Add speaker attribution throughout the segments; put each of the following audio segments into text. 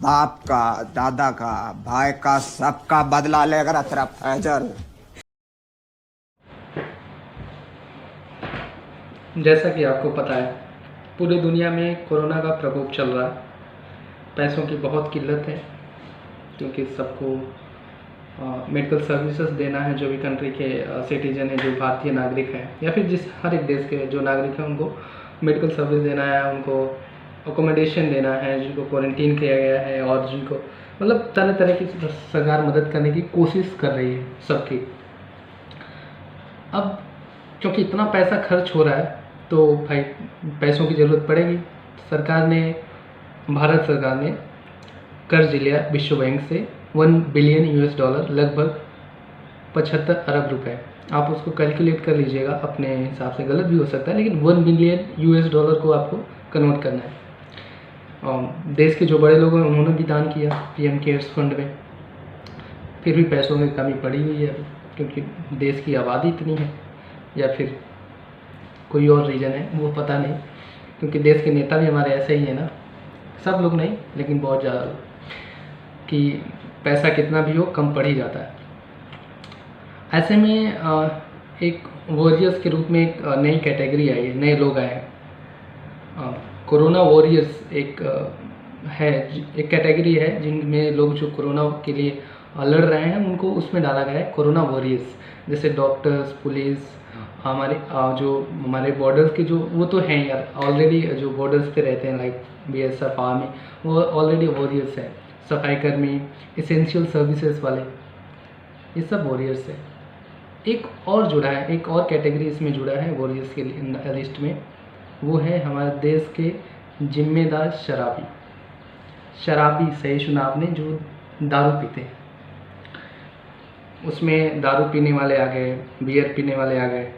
Speaker 1: बाप का, दादा का, भाई का, सबका बदला लेकर तेरा फैजल।
Speaker 2: जैसा कि आपको पता है, पूरी दुनिया में कोरोना का प्रकोप चल रहा है। पैसों की बहुत किल्लत है, क्योंकि सबको मेडिकल सर्विसेज देना है। जो भी कंट्री के सिटीजन हैं, जो भारतीय नागरिक हैं, या फिर जिस हर एक देश के जो नागरिक हैं, उनको मेडिकल सर्विस देना है, उनको अकोमोडेशन देना है, जिनको क्वारंटीन किया गया है, और जिनको मतलब तरह तरह की सरकार मदद करने की कोशिश कर रही है सबकी। अब क्योंकि इतना पैसा खर्च हो रहा है, तो भाई पैसों की ज़रूरत पड़ेगी। सरकार ने भारत सरकार ने कर्ज लिया विश्व बैंक से 1 बिलियन US डॉलर, लगभग 75 अरब रुपए। आप उसको कैलकुलेट कर लीजिएगा, अपने हिसाब से गलत भी हो सकता है, लेकिन 1 बिलियन US डॉलर को आपको कन्वर्ट करना है। देश के जो बड़े लोग हैं उन्होंने भी दान किया PM केयर्स फंड में। फिर भी पैसों में कमी पड़ी हुई है, क्योंकि देश की आबादी इतनी है, या फिर कोई और रीज़न है, वो पता नहीं। क्योंकि देश के नेता भी हमारे ऐसे ही हैं ना, सब लोग नहीं लेकिन बहुत ज़्यादा लोग, कि पैसा कितना भी हो कम पड़ ही जाता है। ऐसे में एक वॉरियर्स के रूप में एक नई कैटेगरी आई है, नए लोग आए हैं। कोरोना वॉरियर्स एक कैटेगरी है, जिनमें लोग जो कोरोना के लिए लड़ रहे हैं, उनको उसमें डाला गया है कोरोना वॉरियर्स। जैसे डॉक्टर्स, पुलिस, हमारे जो हमारे बॉर्डर्स के जो वो तो हैं यार, ऑलरेडी जो बॉर्डर्स पे रहते हैं, लाइक BSF आर्मी, वो ऑलरेडी वॉरियर्स हैं। सफाई कर्मी, एसेंशियल सर्विसेज वाले, ये सब वॉरियर्स है। एक और जुड़ा है, एक और कैटेगरी इसमें जुड़ा है वॉरियर्स के लिस्ट में, वो है हमारे देश के जिम्मेदार शराबी। शराबी सही सुना आपने, जो दारू पीते हैं। उसमें दारू पीने वाले आ गए, बियर पीने वाले आ गए,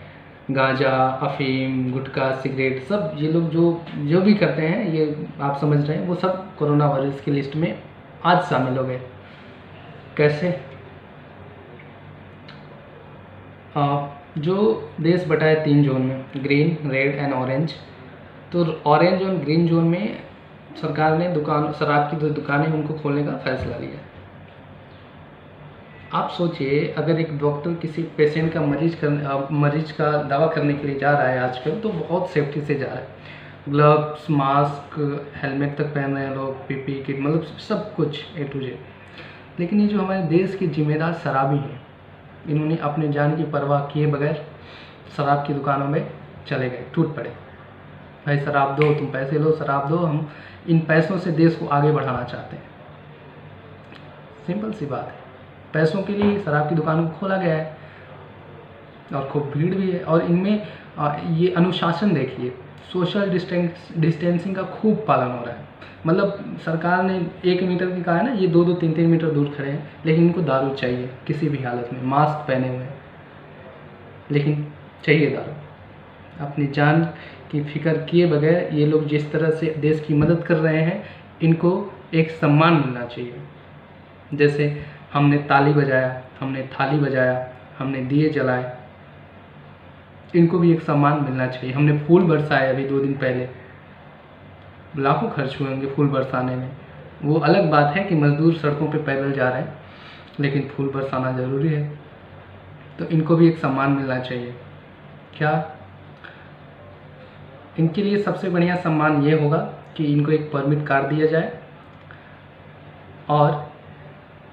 Speaker 2: गांजा, अफीम, गुटखा, सिगरेट, सब ये लोग जो जो भी करते हैं, ये आप समझ रहे हैं, वो सब कोरोना वायरस की लिस्ट में आज शामिल हो गए। कैसे? जो देश बटा है 3 जोन में, ग्रीन, रेड एंड ऑरेंज। तो ऑरेंज और ग्रीन जोन में सरकार ने शराब की जो दुकानें उनको खोलने का फैसला लिया। आप सोचिए, अगर एक डॉक्टर किसी पेशेंट का मरीज का दवा करने के लिए जा रहा है आजकल, तो बहुत सेफ्टी से जा रहा है। ग्लव्स, मास्क, हेलमेट तक पहन रहे हैं लोग, PPE किट, मतलब सब कुछ A to Z। लेकिन ये जो हमारे देश के जिम्मेदार शराबी हैं, इन्होंने अपने जान की परवाह किए बगैर शराब की दुकानों में चले गए, टूट पड़े। भाई शराब दो, तुम पैसे लो, शराब दो, हम इन पैसों से देश को आगे बढ़ाना चाहते हैं। सिंपल सी बात है, पैसों के लिए शराब की दुकान को खोला गया है, और खूब भीड़ भी है। और इनमें ये अनुशासन देखिए, सोशल डिस्टेंसिंग का खूब पालन हो रहा है। मतलब सरकार ने 1 मीटर की कहा है ना, ये 2-2, 3-3 मीटर दूर खड़े हैं, लेकिन इनको दारू चाहिए किसी भी हालत में, मास्क पहने हुए हैं, लेकिन चाहिए दारू। अपनी जान की फिक्र किए बगैर ये लोग जिस तरह से देश की मदद कर रहे हैं, इनको एक सम्मान मिलना चाहिए। जैसे हमने ताली बजाया, हमने थाली बजाया, हमने दिए जलाए, इनको भी एक सम्मान मिलना चाहिए। हमने फूल बरसाए अभी 2 दिन पहले, लाखों खर्च हुए होंगे फूल बरसाने में। वो अलग बात है कि मजदूर सड़कों पे पैदल जा रहे हैं, लेकिन फूल बरसाना ज़रूरी है, तो इनको भी एक सम्मान मिलना चाहिए। क्या? इनके लिए सबसे बढ़िया सम्मान ये होगा कि इनको एक परमिट कार्ड दिया जाए, और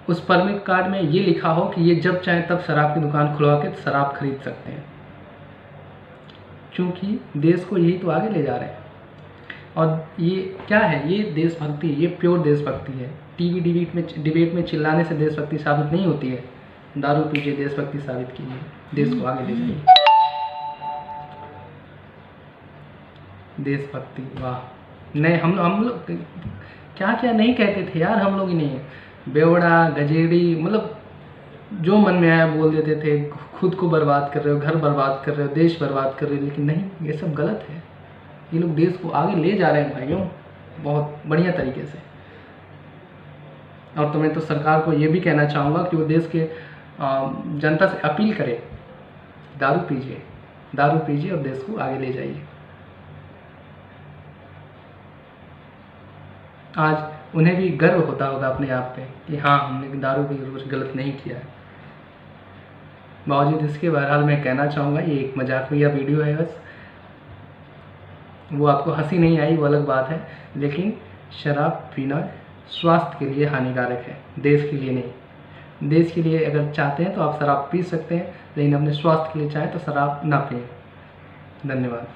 Speaker 2: उस परमिट कार्ड में ये लिखा हो कि ये जब चाहे तब शराब की दुकान खुलवा के शराब खरीद सकते हैं, क्योंकि देश को यही तो आगे ले जा रहे हैं। और ये क्या है? ये देशभक्ति, ये प्योर देशभक्ति है। टीवी डिबेट में चिल्लाने से देशभक्ति साबित नहीं होती है। दारू पीजिए, देशभक्ति साबित कीजिए, देश को आगे ले जाइए। देशभक्ति, वाह! नहीं, हम लोग क्या क्या नहीं कहते थे यार, हम लोग ही नहीं है। बेवड़ा, गजेड़ी, मतलब जो मन में आया बोल देते थे। खुद को बर्बाद कर रहे हो, घर बर्बाद कर रहे हो, देश बर्बाद कर रहे हो, लेकिन नहीं, ये सब गलत है। ये लोग देश को आगे ले जा रहे हैं भाइयों, बहुत बढ़िया तरीके से। और तो मैं तो सरकार को ये भी कहना चाहूँगा कि वो देश के जनता से अपील करे, दारू पीजिए, दारू पीजिए और देश को आगे ले जाइए। आज उन्हें भी गर्व होता होगा अपने आप पे कि हाँ, हमने दारू भी कुछ गलत नहीं किया है। बावजूद इसके बहरहाल मैं कहना चाहूँगा, ये एक मजाकिया वीडियो है बस। वो आपको हंसी नहीं आई वो अलग बात है, लेकिन शराब पीना स्वास्थ्य के लिए हानिकारक है, देश के लिए नहीं। देश के लिए अगर चाहते हैं तो आप शराब पी सकते हैं, लेकिन अपने स्वास्थ्य के लिए चाहें तो शराब ना पिएं। धन्यवाद।